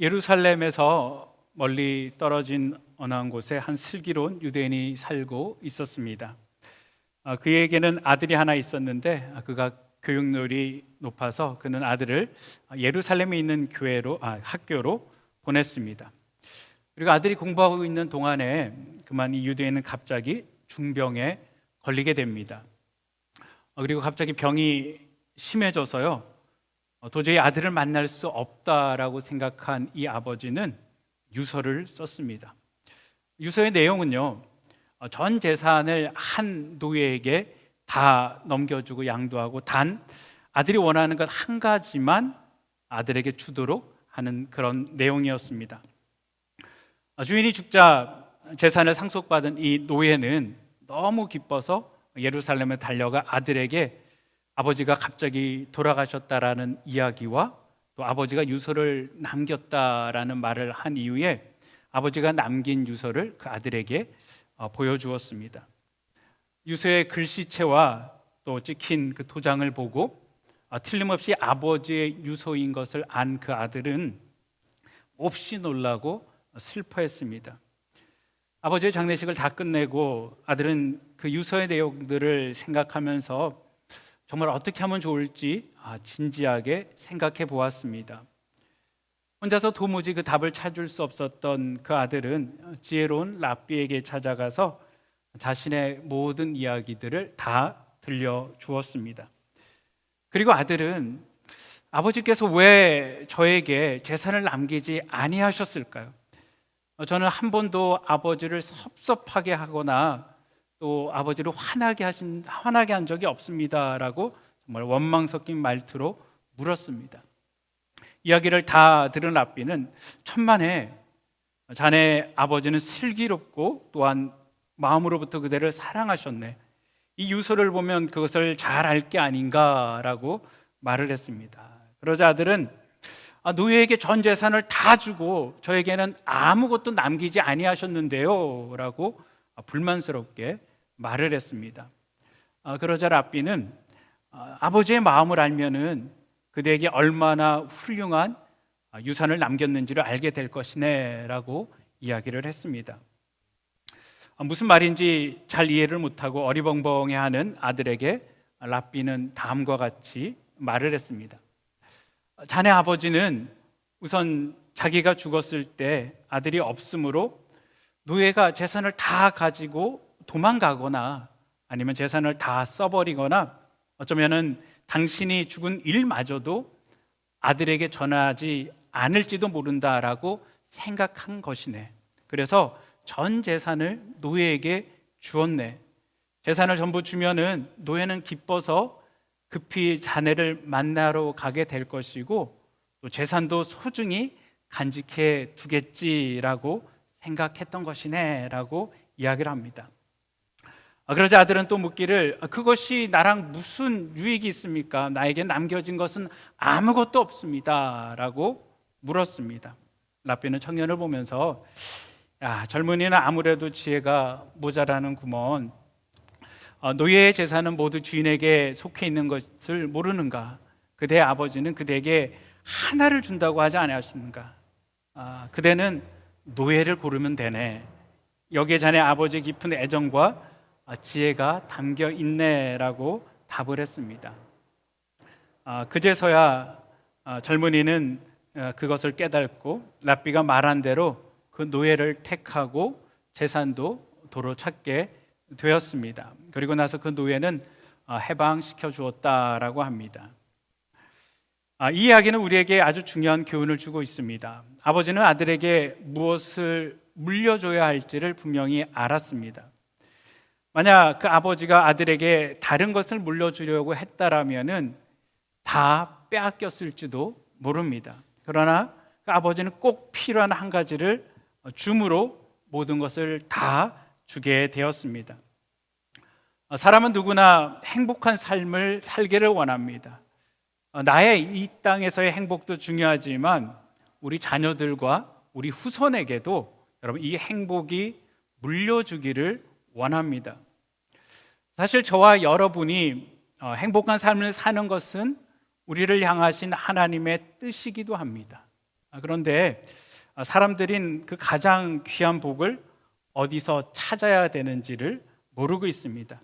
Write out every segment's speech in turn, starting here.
예루살렘에서 멀리 떨어진 어느 한 곳에 한 슬기로운 유대인이 살고 있었습니다. 그에게는 아들이 하나 있었는데 그가 교육열이 높아서 그는 아들을 예루살렘에 있는 학교로 보냈습니다. 그리고 아들이 공부하고 있는 동안에 그만 이 유대인은 갑자기 중병에 걸리게 됩니다. 그리고 갑자기 병이 심해져서요, 도저히 아들을 만날 수 없다라고 생각한 이 아버지는 유서를 썼습니다. 유서의 내용은요, 전 재산을 한 노예에게 다 넘겨주고 양도하고 단 아들이 원하는 것 한 가지만 아들에게 주도록 하는 그런 내용이었습니다. 주인이 죽자 재산을 상속받은 이 노예는 너무 기뻐서 예루살렘에 달려가 아들에게 아버지가 갑자기 돌아가셨다라는 이야기와 또 아버지가 유서를 남겼다라는 말을 한 이후에 아버지가 남긴 유서를 그 아들에게 보여주었습니다. 유서의 글씨체와 또 찍힌 그 도장을 보고 틀림없이 아버지의 유서인 것을 안 그 아들은 몹시 놀라고 슬퍼했습니다. 아버지의 장례식을 다 끝내고 아들은 그 유서의 내용들을 생각하면서 정말 어떻게 하면 좋을지 진지하게 생각해 보았습니다. 혼자서 도무지 그 답을 찾을 수 없었던 그 아들은 지혜로운 랍비에게 찾아가서 자신의 모든 이야기들을 다 들려주었습니다. 그리고 아들은 아버지께서 왜 저에게 재산을 남기지 아니하셨을까요? 저는 한 번도 아버지를 섭섭하게 하거나 또 아버지를 화나게 한 적이 없습니다라고 정말 원망 섞인 말투로 물었습니다. 이야기를 다 들은 랍비는 천만에 자네 아버지는 슬기롭고 또한 마음으로부터 그대를 사랑하셨네. 이 유서를 보면 그것을 잘 알 게 아닌가라고 말을 했습니다. 그러자 아들은 노예에게 전 재산을 다 주고 저에게는 아무것도 남기지 아니하셨는데요 라고 불만스럽게 말을 했습니다. 그러자 랍비는 아버지의 마음을 알면은 그대에게 얼마나 훌륭한 유산을 남겼는지를 알게 될 것이네 라고 이야기를 했습니다. 무슨 말인지 잘 이해를 못하고 어리벙벙해하는 아들에게 랍비는 다음과 같이 말을 했습니다. 자네 아버지는 우선 자기가 죽었을 때 아들이 없으므로 노예가 재산을 다 가지고 도망가거나 아니면 재산을 다 써버리거나 어쩌면은 당신이 죽은 일마저도 아들에게 전하지 않을지도 모른다라고 생각한 것이네. 그래서 전 재산을 노예에게 주었네. 재산을 전부 주면은 노예는 기뻐서 급히 자네를 만나러 가게 될 것이고 또 재산도 소중히 간직해 두겠지라고 생각했던 것이네 라고 이야기를 합니다. 그러자 아들은 또 묻기를 그것이 나랑 무슨 유익이 있습니까? 나에게 남겨진 것은 아무것도 없습니다 라고 물었습니다. 랍비는 청년을 보면서 젊은이는 아무래도 지혜가 모자라는구먼. 노예의 재산은 모두 주인에게 속해 있는 것을 모르는가? 그대의 아버지는 그대에게 하나를 준다고 하지 않으셨는가? 그대는 노예를 고르면 되네. 여기에 자네 아버지의 깊은 애정과 지혜가 담겨 있네라고 답을 했습니다. 그제서야 젊은이는 그것을 깨닫고 랍비가 말한 대로 그 노예를 택하고 재산도 도로 찾게 되었습니다. 그리고 나서 그 노예는 해방시켜 주었다라고 합니다. 이 이야기는 우리에게 아주 중요한 교훈을 주고 있습니다. 아버지는 아들에게 무엇을 물려줘야 할지를 분명히 알았습니다. 만약 그 아버지가 아들에게 다른 것을 물려주려고 했다라면은 다 빼앗겼을지도 모릅니다. 그러나 그 아버지는 꼭 필요한 한 가지를 줌으로 모든 것을 다 주게 되었습니다. 사람은 누구나 행복한 삶을 살기를 원합니다. 나의 이 땅에서의 행복도 중요하지만 우리 자녀들과 우리 후손에게도 여러분 이 행복이 물려주기를 원합니다. 사실 저와 여러분이 행복한 삶을 사는 것은 우리를 향하신 하나님의 뜻이기도 합니다. 그런데 사람들인 그 가장 귀한 복을 어디서 찾아야 되는지를 모르고 있습니다.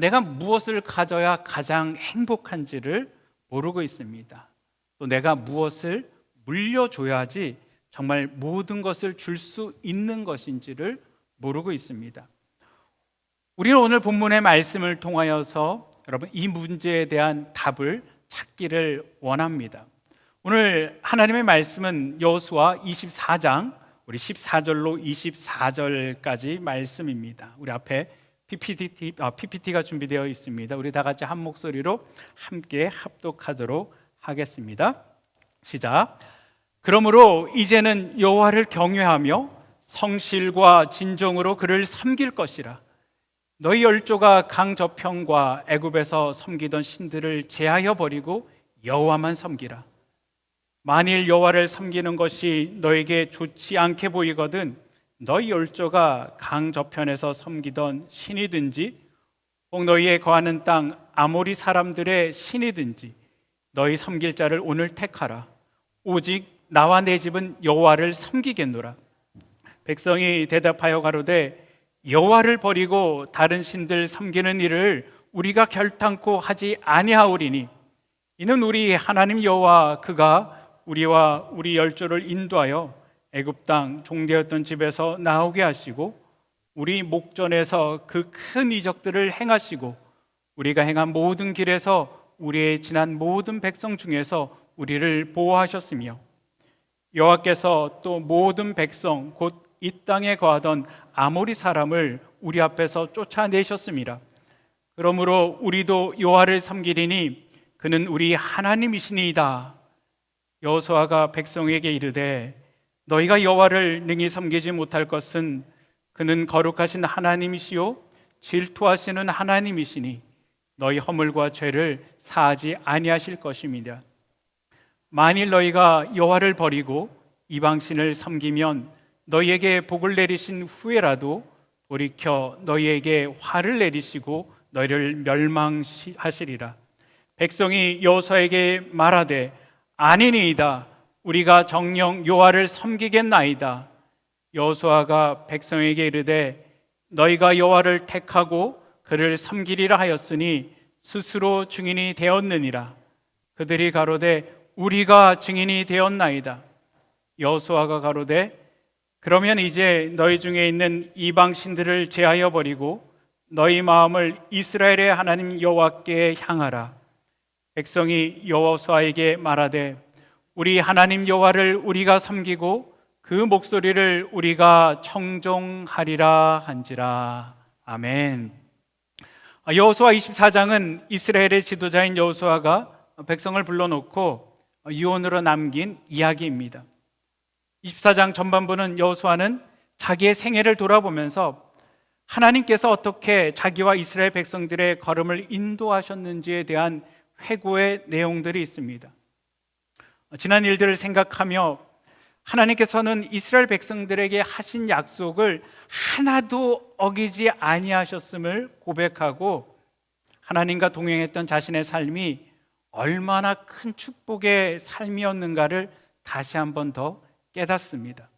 내가 무엇을 가져야 가장 행복한지를 모르고 있습니다. 또 내가 무엇을 물려줘야지 정말 모든 것을 줄 수 있는 것인지를 모르고 있습니다. 우리는 오늘 본문의 말씀을 통하여서 여러분 이 문제에 대한 답을 찾기를 원합니다. 오늘 하나님의 말씀은 여호수아 24장 우리 14절로 24절까지 말씀입니다. 우리 앞에 PPT가 준비되어 있습니다. 우리 다 같이 한 목소리로 함께 합독하도록 하겠습니다. 시작. 그러므로 이제는 여호와를 경외하며 성실과 진정으로 그를 섬길 것이라. 너희 열조가 강 저편과 애굽에서 섬기던 신들을 제하여 버리고 여호와만 섬기라. 만일 여호와를 섬기는 것이 너에게 좋지 않게 보이거든 너희 열조가 강 저편에서 섬기던 신이든지 혹 너희의 거하는 땅 아모리 사람들의 신이든지 너희 섬길 자를 오늘 택하라. 오직 나와 내 집은 여호와를 섬기겠노라. 백성이 대답하여 가로되 여호와를 버리고 다른 신들 섬기는 일을 우리가 결탄코 하지 아니하오리니 이는 우리 하나님 여호와 그가 우리와 우리 열조를 인도하여 애굽 땅 종되었던 집에서 나오게 하시고 우리 목전에서 그 큰 이적들을 행하시고 우리가 행한 모든 길에서 우리의 지난 모든 백성 중에서 우리를 보호하셨으며 여호와께서 또 모든 백성 곧 이 땅에 거하던 아모리 사람을 우리 앞에서 쫓아내셨습니다. 그러므로 우리도 여호와를 섬기리니 그는 우리 하나님이시니이다. 여호수아가 백성에게 이르되 너희가 여호와를 능히 섬기지 못할 것은 그는 거룩하신 하나님이시요 질투하시는 하나님이시니 너희 허물과 죄를 사하지 아니하실 것입니다. 만일 너희가 여호와를 버리고 이방신을 섬기면 너희에게 복을 내리신 후에라도 돌이켜 너희에게 화를 내리시고 너희를 멸망하시리라. 백성이 여호수아에게 말하되 아니니이다. 우리가 정녕 여호와를 섬기겠나이다. 여호수아가 백성에게 이르되 너희가 여호와를 택하고 그를 섬기리라 하였으니 스스로 증인이 되었느니라. 그들이 가로되 우리가 증인이 되었나이다. 여호수아가 가로되 그러면 이제 너희 중에 있는 이방 신들을 제하여 버리고 너희 마음을 이스라엘의 하나님 여호와께 향하라. 백성이 여호수아에게 말하되 우리 하나님 여호와를 우리가 섬기고 그 목소리를 우리가 청종하리라 한지라. 아멘. 여호수아 24장은 이스라엘의 지도자인 여호수아가 백성을 불러놓고 유언으로 남긴 이야기입니다. 24장 전반부는 여호수아는 자기의 생애를 돌아보면서 하나님께서 어떻게 자기와 이스라엘 백성들의 걸음을 인도하셨는지에 대한 회고의 내용들이 있습니다. 지난 일들을 생각하며 하나님께서는 이스라엘 백성들에게 하신 약속을 하나도 어기지 아니하셨음을 고백하고 하나님과 동행했던 자신의 삶이 얼마나 큰 축복의 삶이었는가를 다시 한번 더 깨닫습니다.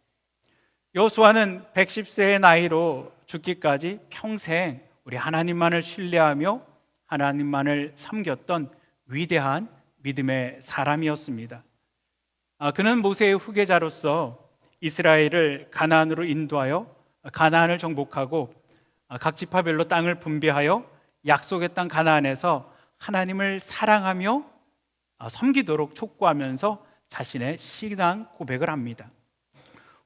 여호수아는 110세의 나이로 죽기까지 평생 우리 하나님만을 신뢰하며 하나님만을 섬겼던 위대한 믿음의 사람이었습니다. 그는 모세의 후계자로서 이스라엘을 가나안으로 인도하여 가나안을 정복하고 각 지파별로 땅을 분배하여 약속의 땅 가나안에서 하나님을 사랑하며 섬기도록 촉구하면서 자신의 신앙 고백을 합니다.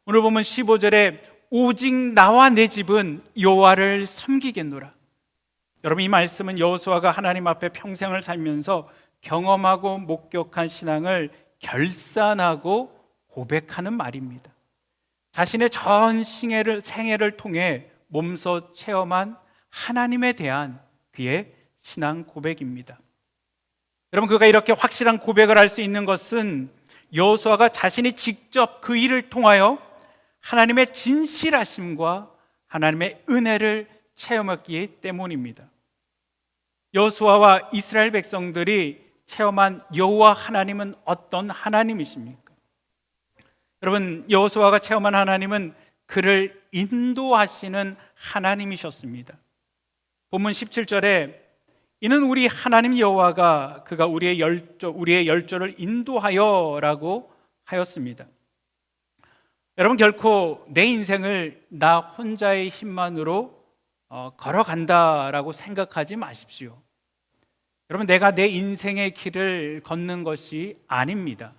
오늘 보면 15절에 오직 나와 내 집은 여호와를 섬기겠노라. 여러분, 이 말씀은 여호수아가 하나님 앞에 평생을 살면서 경험하고 목격한 신앙을 결산하고 고백하는 말입니다. 자신의 전 생애를 통해 몸소 체험한 하나님에 대한 그의 신앙 고백입니다. 여러분, 그가 이렇게 확실한 고백을 할 수 있는 것은 여호수아가 자신이 직접 그 일을 통하여 하나님의 진실하심과 하나님의 은혜를 체험했기 때문입니다. 여호수아와 이스라엘 백성들이 체험한 여호와 하나님은 어떤 하나님이십니까? 여러분, 여호수아가 체험한 하나님은 그를 인도하시는 하나님이셨습니다. 본문 17절에 이는 우리 하나님 여호와가 그가 우리의 열조를 인도하여라고 하였습니다. 여러분, 결코 내 인생을 나 혼자의 힘만으로 걸어간다라고 생각하지 마십시오. 여러분, 내가 내 인생의 길을 걷는 것이 아닙니다.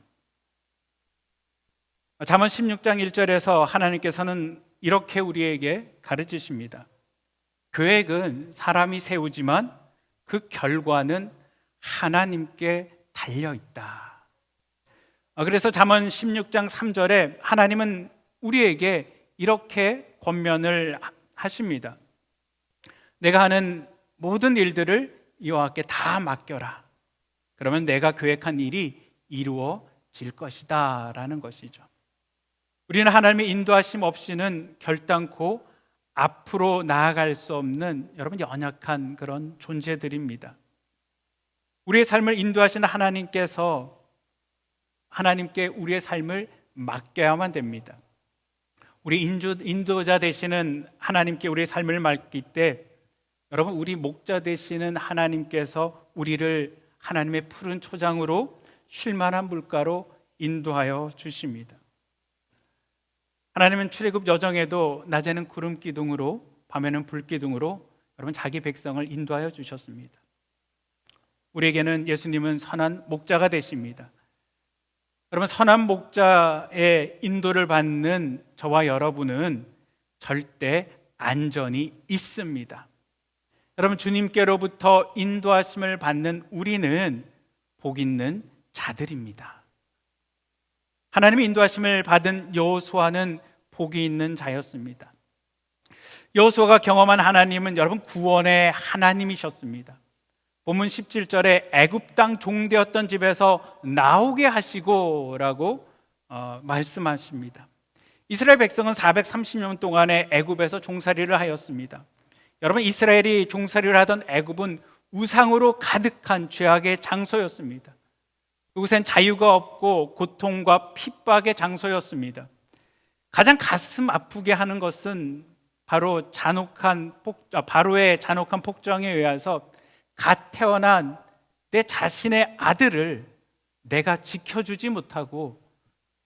잠언 16장 1절에서 하나님께서는 이렇게 우리에게 가르치십니다. 계획은 사람이 세우지만 그 결과는 하나님께 달려있다. 그래서 잠언 16장 3절에 하나님은 우리에게 이렇게 권면을 하십니다. 내가 하는 모든 일들을 여호와께 다 맡겨라. 그러면 내가 계획한 일이 이루어질 것이다 라는 것이죠. 우리는 하나님의 인도하심 없이는 결단코 앞으로 나아갈 수 없는 여러분 연약한 그런 존재들입니다. 우리의 삶을 인도하시는 하나님께 우리의 삶을 맡겨야만 됩니다. 우리 인도자 되시는 하나님께 우리의 삶을 맡길 때 여러분, 우리 목자 되시는 하나님께서 우리를 하나님의 푸른 초장으로 쉴만한 물가로 인도하여 주십니다. 하나님은 출애굽 여정에도 낮에는 구름 기둥으로 밤에는 불 기둥으로 여러분 자기 백성을 인도하여 주셨습니다. 우리에게는 예수님은 선한 목자가 되십니다. 여러분, 선한 목자의 인도를 받는 저와 여러분은 절대 안전이 있습니다. 여러분, 주님께로부터 인도하심을 받는 우리는 복 있는 자들입니다. 하나님의 인도하심을 받은 여호수아는 복이 있는 자였습니다. 여호수아가 경험한 하나님은 여러분 구원의 하나님이셨습니다. 본문 17절에 애굽 땅 종되었던 집에서 나오게 하시고라고 말씀하십니다. 이스라엘 백성은 430년 동안에 애굽에서 종살이를 하였습니다. 여러분, 이스라엘이 종살이를 하던 애굽은 우상으로 가득한 죄악의 장소였습니다. 그곳엔 자유가 없고 고통과 핍박의 장소였습니다. 가장 가슴 아프게 하는 것은 바로 바로의 잔혹한 폭정에 의해서 갓 태어난 내 자신의 아들을 내가 지켜주지 못하고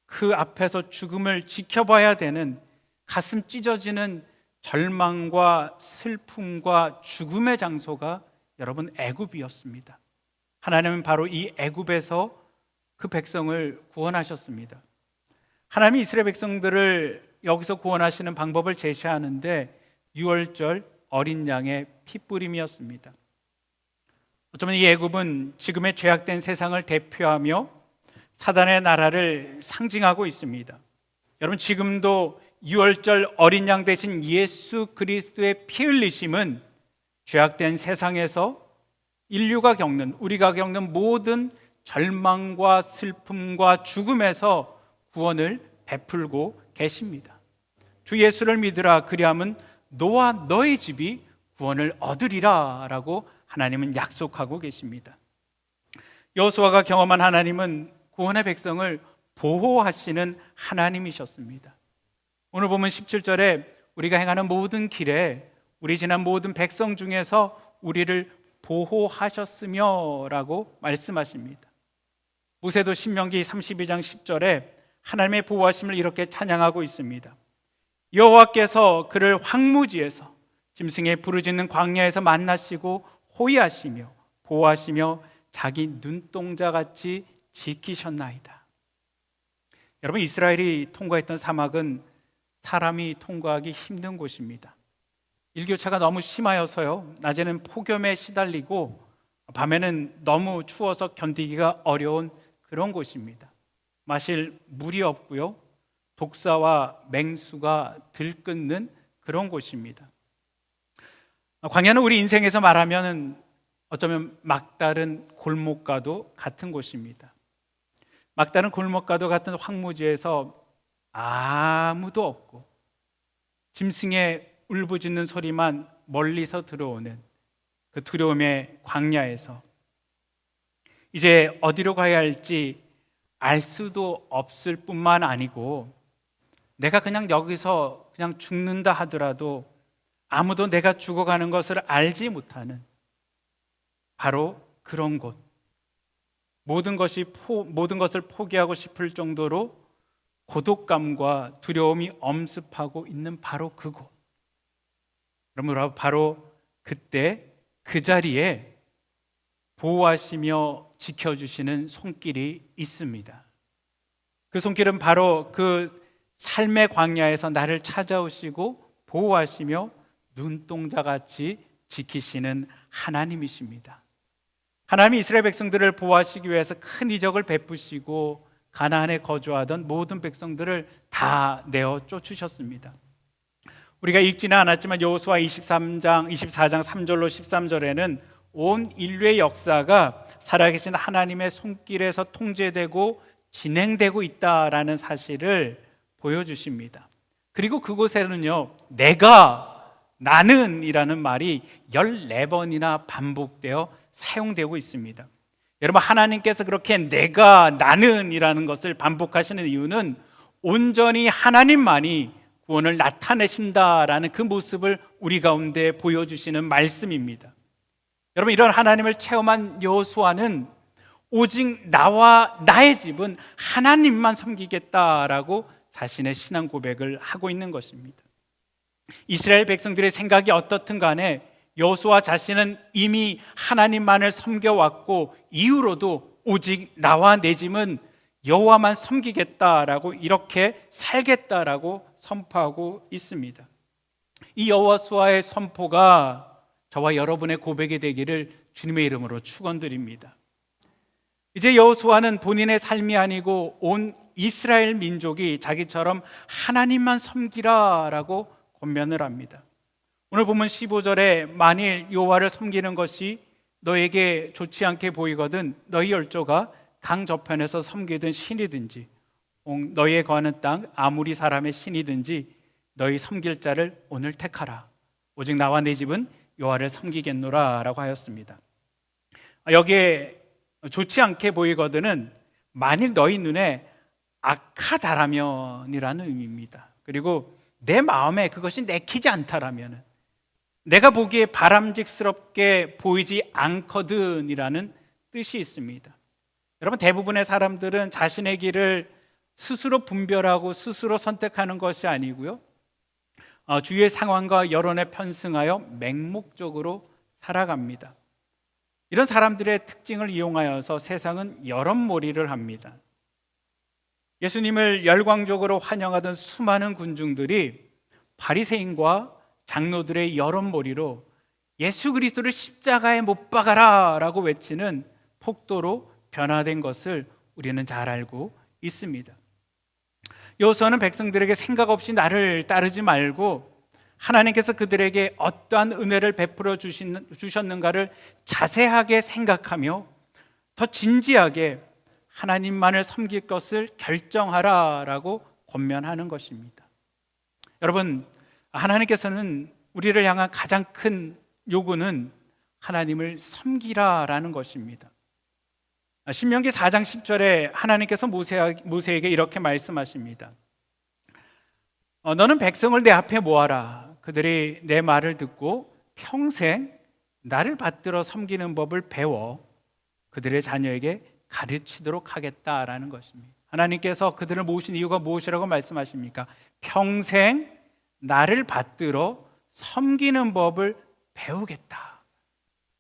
그 앞에서 죽음을 지켜봐야 되는 가슴 찢어지는 절망과 슬픔과 죽음의 장소가 여러분 애굽이었습니다. 하나님은 바로 이 애굽에서 그 백성을 구원하셨습니다. 하나님이 이스라엘 백성들을 여기서 구원하시는 방법을 제시하는데 유월절 어린 양의 피뿌림이었습니다. 어쩌면 이 애굽은 지금의 죄악된 세상을 대표하며 사단의 나라를 상징하고 있습니다. 여러분, 지금도 유월절 어린 양 대신 예수 그리스도의 피 흘리심은 죄악된 세상에서 우리가 겪는 모든 절망과 슬픔과 죽음에서 구원을 베풀고 계십니다. 주 예수를 믿으라, 그리하면 너와 너의 집이 구원을 얻으리라 라고 하나님은 약속하고 계십니다. 여호수아가 경험한 하나님은 구원의 백성을 보호하시는 하나님이셨습니다. 오늘 보면 17절에 우리가 행하는 모든 길에 우리 지난 모든 백성 중에서 우리를 보호하셨으며 라고 말씀하십니다. 모세도 신명기 32장 10절에 하나님의 보호하심을 이렇게 찬양하고 있습니다. 여호와께서 그를 황무지에서 짐승의 부르짖는 광야에서 만나시고 호위하시며 보호하시며 자기 눈동자같이 지키셨나이다. 여러분, 이스라엘이 통과했던 사막은 사람이 통과하기 힘든 곳입니다. 일교차가 너무 심하여서요, 낮에는 폭염에 시달리고 밤에는 너무 추워서 견디기가 어려운 그런 곳입니다. 마실 물이 없고요, 독사와 맹수가 들끓는 그런 곳입니다. 광야는 우리 인생에서 말하면 어쩌면 막다른 골목과도 같은 곳입니다. 막다른 골목과도 같은 황무지에서 아무도 없고 짐승의 울부짖는 소리만 멀리서 들어오는 그 두려움의 광야에서 이제 어디로 가야 할지 알 수도 없을 뿐만 아니고 내가 그냥 여기서 그냥 죽는다 하더라도 아무도 내가 죽어가는 것을 알지 못하는 바로 그런 곳, 모든 것을 포기하고 싶을 정도로 고독감과 두려움이 엄습하고 있는 바로 그곳. 그러므로 바로 그때 그 자리에 보호하시며 지켜주시는 손길이 있습니다. 그 손길은 바로 그 삶의 광야에서 나를 찾아오시고 보호하시며 눈동자같이 지키시는 하나님이십니다. 하나님이 이스라엘 백성들을 보호하시기 위해서 큰 이적을 베푸시고 가나안에 거주하던 모든 백성들을 다 내어 쫓으셨습니다. 우리가 읽지는 않았지만 여호수아 24장 3절로 13절에는 온 인류의 역사가 살아계신 하나님의 손길에서 통제되고 진행되고 있다라는 사실을 보여주십니다. 그리고 그곳에는요, 나는 이라는 말이 14번이나 반복되어 사용되고 있습니다. 여러분, 하나님께서 그렇게 나는 이라는 것을 반복하시는 이유는 온전히 하나님만이 구원을 나타내신다라는 그 모습을 우리 가운데 보여주시는 말씀입니다. 여러분, 이런 하나님을 체험한 여호수아는 오직 나와 나의 집은 하나님만 섬기겠다라고 자신의 신앙 고백을 하고 있는 것입니다. 이스라엘 백성들의 생각이 어떻든 간에 여호수아 자신은 이미 하나님만을 섬겨왔고 이후로도 오직 나와 내 집은 여호와만 섬기겠다라고 이렇게 살겠다라고 선포하고 있습니다. 이 여호수아의 선포가 저와 여러분의 고백이 되기를 주님의 이름으로 축원드립니다. 이제 여호수아는 본인의 삶이 아니고 온 이스라엘 민족이 자기처럼 하나님만 섬기라라고 권면을 합니다. 오늘 본문 15절에 만일 여호와를 섬기는 것이 너에게 좋지 않게 보이거든 너희 열조가 강 저편에서 섬기든 신이든지 너희에 거하는 땅 아무리 사람의 신이든지 너희 섬길 자를 오늘 택하라. 오직 나와 내 집은 여호와를 섬기겠노라 라고 하였습니다. 여기에 좋지 않게 보이거든은 만일 너희 눈에 악하다라면이라는 의미입니다. 그리고 내 마음에 그것이 내키지 않다라면, 내가 보기에 바람직스럽게 보이지 않거든이라는 뜻이 있습니다. 여러분, 대부분의 사람들은 자신의 길을 스스로 분별하고 스스로 선택하는 것이 아니고요, 주위의 상황과 여론에 편승하여 맹목적으로 살아갑니다. 이런 사람들의 특징을 이용하여서 세상은 여론몰이를 합니다. 예수님을 열광적으로 환영하던 수많은 군중들이 바리새인과 장로들의 여론몰이로 예수 그리스도를 십자가에 못 박아라 라고 외치는 폭도로 변화된 것을 우리는 잘 알고 있습니다. 여호수아는 백성들에게 생각 없이 나를 따르지 말고 하나님께서 그들에게 어떠한 은혜를 베풀어 주셨는가를 자세하게 생각하며 더 진지하게 하나님만을 섬길 것을 결정하라라고 권면하는 것입니다. 여러분, 하나님께서는 우리를 향한 가장 큰 요구는 하나님을 섬기라라는 것입니다. 신명기 4장 10절에 하나님께서 모세에게 이렇게 말씀하십니다. 너는 백성을 내 앞에 모아라. 그들이 내 말을 듣고 평생 나를 받들어 섬기는 법을 배워 그들의 자녀에게 가르치도록 하겠다라는 것입니다. 하나님께서 그들을 모으신 이유가 무엇이라고 말씀하십니까? 평생 나를 받들어 섬기는 법을 배우겠다.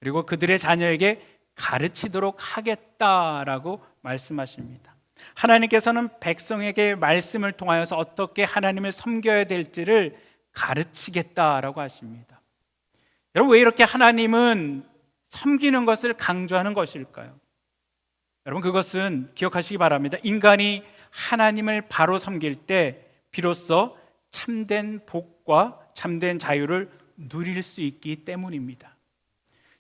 그리고 그들의 자녀에게 가르치도록 하겠다라고 말씀하십니다. 하나님께서는 백성에게 말씀을 통하여서 어떻게 하나님을 섬겨야 될지를 가르치겠다라고 하십니다. 여러분, 왜 이렇게 하나님은 섬기는 것을 강조하는 것일까요? 여러분, 그것은 기억하시기 바랍니다. 인간이 하나님을 바로 섬길 때 비로소 참된 복과 참된 자유를 누릴 수 있기 때문입니다.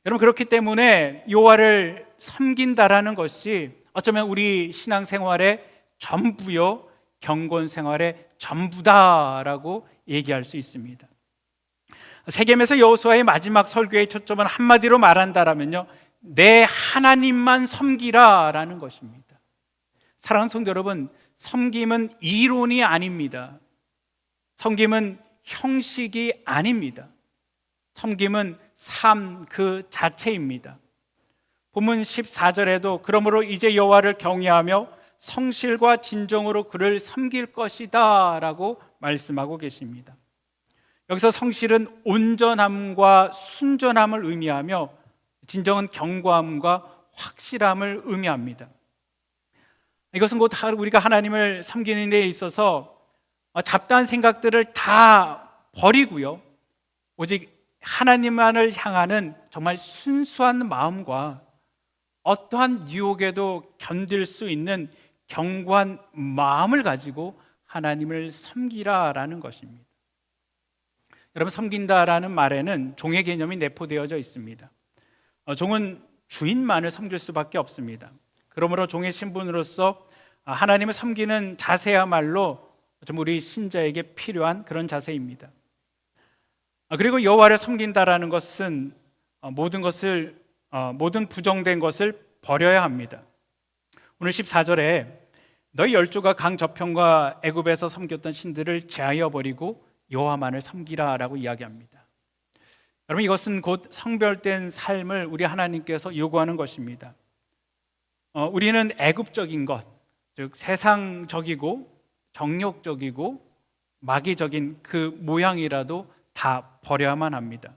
여러분, 그렇기 때문에 여호와를 섬긴다라는 것이 어쩌면 우리 신앙생활의 전부요, 경건 생활의 전부다라고 얘기할 수 있습니다. 세겜에서 여호수아의 마지막 설교의 초점은 한마디로 말한다라면요, 내 하나님만 섬기라라는 것입니다. 사랑하는 성도 여러분, 섬김은 이론이 아닙니다. 섬김은 형식이 아닙니다. 섬김은 삶 그 자체입니다. 본문 14절에도 그러므로 이제 여호와를 경외하며 성실과 진정으로 그를 섬길 것이다 라고 말씀하고 계십니다. 여기서 성실은 온전함과 순전함을 의미하며 진정은 견고함과 확실함을 의미합니다. 이것은 곧 우리가 하나님을 섬기는 데 있어서 잡다한 생각들을 다 버리고요, 오직 하나님만을 향하는 정말 순수한 마음과 어떠한 유혹에도 견딜 수 있는 견고한 마음을 가지고 하나님을 섬기라라는 것입니다. 여러분, 섬긴다라는 말에는 종의 개념이 내포되어져 있습니다. 종은 주인만을 섬길 수밖에 없습니다. 그러므로 종의 신분으로서 하나님을 섬기는 자세야말로 좀 우리 신자에게 필요한 그런 자세입니다. 그리고 여호와를 섬긴다라는 것은 모든 부정된 것을 버려야 합니다. 오늘 14절에 너희 열조가 강 저편과 애굽에서 섬겼던 신들을 제하여 버리고 여호와만을 섬기라라고 이야기합니다. 여러분, 이것은 곧 성별된 삶을 우리 하나님께서 요구하는 것입니다. 우리는 애굽적인 것, 즉 세상적이고 정욕적이고 마귀적인 그 모양이라도 다 버려야만 합니다.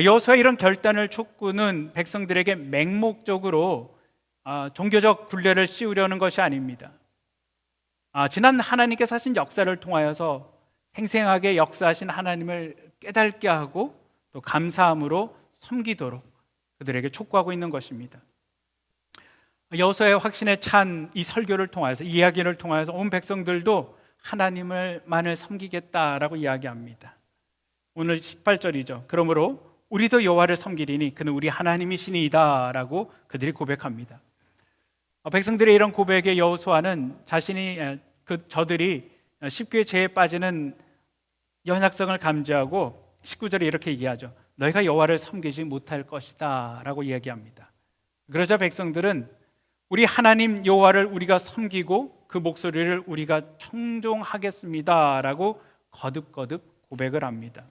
여호수아의 이런 결단을 촉구는 백성들에게 맹목적으로 종교적 굴레를 씌우려는 것이 아닙니다. 지난 하나님께서 하신 역사를 통하여서 생생하게 역사하신 하나님을 깨닫게 하고 또 감사함으로 섬기도록 그들에게 촉구하고 있는 것입니다. 여호수아의 확신에 찬 이 설교를 통해서, 이 이야기를 통해서 온 백성들도 하나님을만을 섬기겠다라고 이야기합니다. 오늘 18절이죠. 그러므로 우리도 여호와를 섬기리니 그는 우리 하나님이시니이다 라고 그들이 고백합니다. 백성들의 이런 고백에 여호수아는 저들이 쉽게 죄에 빠지는 연약성을 감지하고 19절에 이렇게 얘기하죠. 너희가 여호와를 섬기지 못할 것이다 라고 이야기합니다. 그러자 백성들은 우리 하나님 여호와를 우리가 섬기고 그 목소리를 우리가 청종하겠습니다 라고 거듭거듭 고백을 합니다.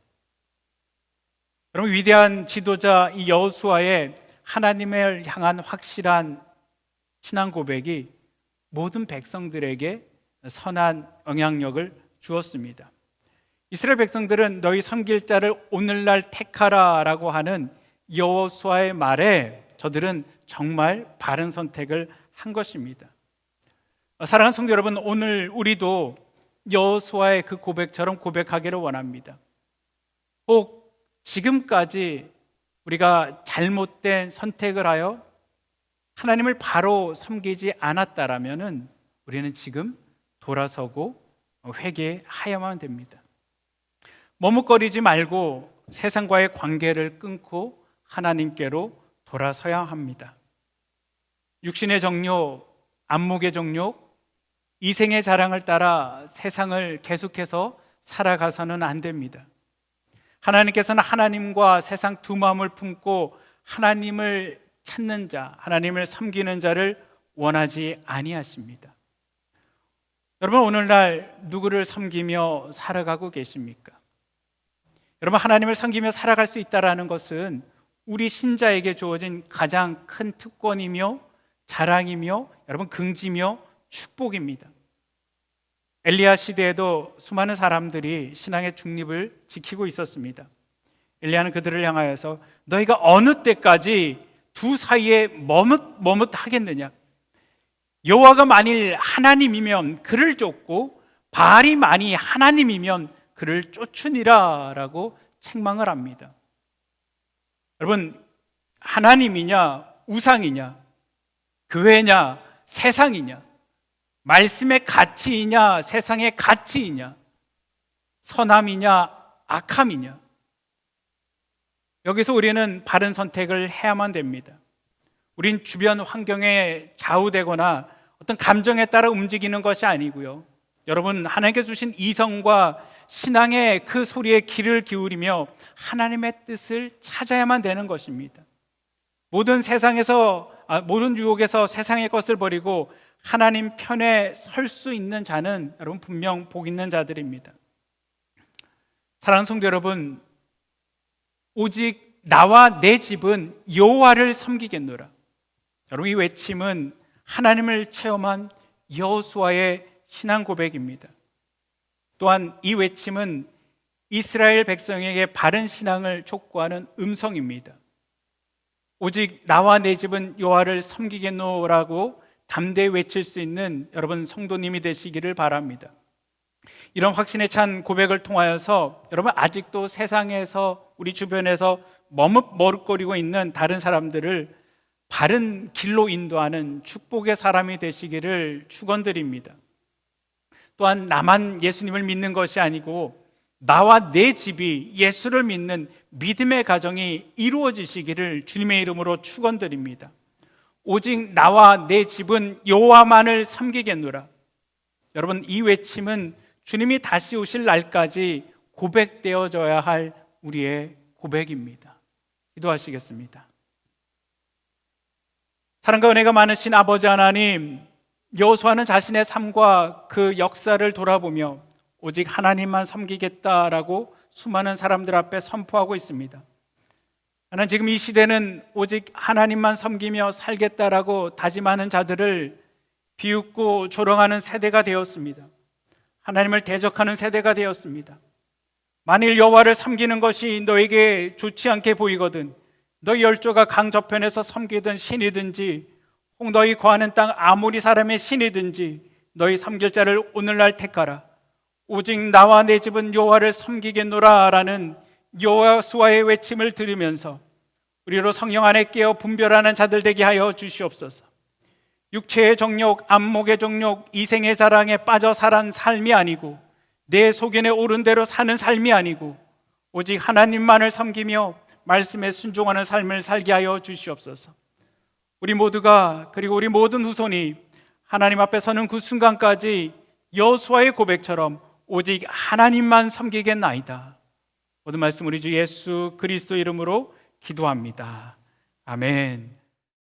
여러분, 위대한 지도자 이 여호수아의 하나님을 향한 확실한 신앙 고백이 모든 백성들에게 선한 영향력을 주었습니다. 이스라엘 백성들은 너희 섬길 자를 오늘날 택하라 라고 하는 여호수아의 말에 저들은 정말 바른 선택을 한 것입니다. 사랑하는 성도 여러분, 오늘 우리도 여호수아의 그 고백처럼 고백하기를 원합니다. 혹 지금까지 우리가 잘못된 선택을 하여 하나님을 바로 섬기지 않았다라면은 우리는 지금 돌아서고 회개하야만 됩니다. 머뭇거리지 말고 세상과의 관계를 끊고 하나님께로 돌아서야 합니다. 육신의 정욕, 안목의 정욕, 이생의 자랑을 따라 세상을 계속해서 살아가서는 안 됩니다. 하나님께서는 하나님과 세상 두 마음을 품고 하나님을 찾는 자, 하나님을 섬기는 자를 원하지 아니하십니다. 여러분, 오늘날 누구를 섬기며 살아가고 계십니까? 여러분, 하나님을 섬기며 살아갈 수 있다는 것은 우리 신자에게 주어진 가장 큰 특권이며 자랑이며 여러분 긍지며 축복입니다. 엘리야 시대에도 수많은 사람들이 신앙의 중립을 지키고 있었습니다. 엘리야는 그들을 향하여서 너희가 어느 때까지 두 사이에 머뭇하겠느냐? 여호와가 만일 하나님이면 그를 쫓고 바알이 만일 하나님이면 그를 쫓으니라 라고 책망을 합니다. 여러분, 하나님이냐 우상이냐, 교회냐 세상이냐, 말씀의 가치이냐 세상의 가치이냐, 선함이냐 악함이냐, 여기서 우리는 바른 선택을 해야만 됩니다. 우린 주변 환경에 좌우되거나 어떤 감정에 따라 움직이는 것이 아니고요, 여러분, 하나님께 주신 이성과 신앙의 그 소리에 귀를 기울이며 하나님의 뜻을 찾아야만 되는 것입니다. 모든 유혹에서 세상의 것을 버리고 하나님 편에 설 수 있는 자는 여러분 분명 복 있는 자들입니다. 사랑하는 성도 여러분, 오직 나와 내 집은 여호와를 섬기겠노라. 여러분, 이 외침은 하나님을 체험한 여호수아의 신앙 고백입니다. 또한 이 외침은 이스라엘 백성에게 바른 신앙을 촉구하는 음성입니다. 오직 나와 내 집은 여호와를 섬기겠노라고 담대히 외칠 수 있는 여러분 성도님이 되시기를 바랍니다. 이런 확신에 찬 고백을 통하여서 여러분 아직도 세상에서 우리 주변에서 머뭇거리고 있는 다른 사람들을 바른 길로 인도하는 축복의 사람이 되시기를 축원드립니다. 또한 나만 예수님을 믿는 것이 아니고 나와 내 집이 예수를 믿는 믿음의 가정이 이루어지시기를 주님의 이름으로 축원드립니다. 오직 나와 내 집은 여호와만을 섬기겠노라. 여러분, 이 외침은 주님이 다시 오실 날까지 고백되어져야 할 우리의 고백입니다. 기도하시겠습니다. 사랑과 은혜가 많으신 아버지 하나님, 여호수아는 자신의 삶과 그 역사를 돌아보며 오직 하나님만 섬기겠다라고 수많은 사람들 앞에 선포하고 있습니다. 하나님, 지금 이 시대는 오직 하나님만 섬기며 살겠다라고 다짐하는 자들을 비웃고 조롱하는 세대가 되었습니다. 하나님을 대적하는 세대가 되었습니다. 만일 여호와를 섬기는 것이 너에게 좋지 않게 보이거든 너희 열조가 강 저편에서 섬기던 신이든지 혹 너희 거하는 땅 아모리 사람의 신이든지 너희 섬길 자를 오늘날 택하라. 오직 나와 내 집은 여호와를 섬기겠노라 라는 여호수아의 외침을 들으면서 우리로 성령 안에 깨어 분별하는 자들 되게 하여 주시옵소서. 육체의 정욕, 안목의 정욕, 이생의 사랑에 빠져 살한 삶이 아니고 내 소견에 오른 대로 사는 삶이 아니고 오직 하나님만을 섬기며 말씀에 순종하는 삶을 살게 하여 주시옵소서. 우리 모두가, 그리고 우리 모든 후손이 하나님 앞에 서는 그 순간까지 여호수아의 고백처럼 오직 하나님만 섬기겠나이다. 모든 말씀 우리 주 예수 그리스도 이름으로 기도합니다. 아멘.